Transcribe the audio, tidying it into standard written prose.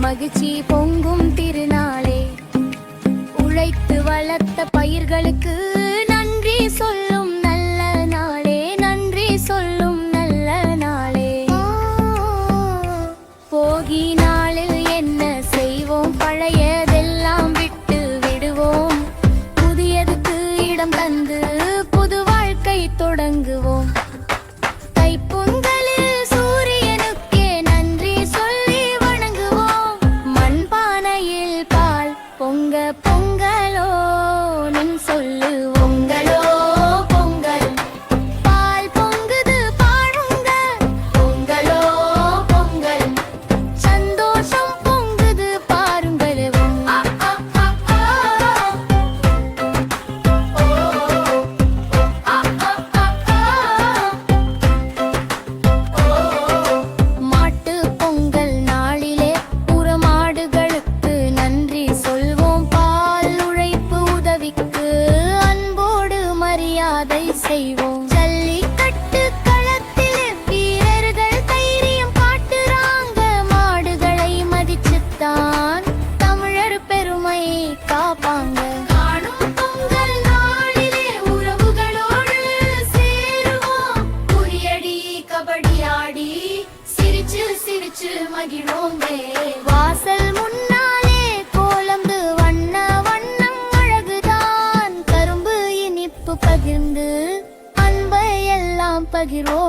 மகிழ்ச்சி பொங்கும் திருநாளே, உழைத்து வளர்த்த பயிர்களுக்கு நன்றி சொல்லும் நல்ல நாளே, நன்றி சொல்லும் நல்ல நாளே. போகி நாளில் என்ன செய்வோம், பழையதெல்லாம் விட்டு விடுவோம், புதியதுக்கு இடம் தந்து புது வாழ்க்கை தொடங்குவோம். பொங்கலோ நின் சொல்லு பொங்கலோ பொங்கல், பால் பொங்குது பாருங்க, பொங்கலோ பொங்கல், சந்தோஷம் பொங்குது பாருங்கள். மாட்டு பொங்கல் நாளிலே புறமாடுகளுக்கு நன்றி சொல்வோம், செய்வோம். ஜல்லிக்கட்டு களத்தில் வீரர்கள் தைரியம் காட்டுறாங்க, மாடுகளை மதிச்சுத்தான் தமிழர் பெருமை காப்பாங்க. காணும் பொங்கல் நாளிலே உறவுகளோடு சேருவோம், குறியடி கபடி ஆடி சிரிச்சு சிரிச்சு மகிழ்வோமே. வாசல் முன்னாலே கோலம்பு வண்ண வண்ணம் அழகுதான், கரும்பு இனிப்பு பகிர்ந்து அன்பை எல்லாம் பகிர்வோம்.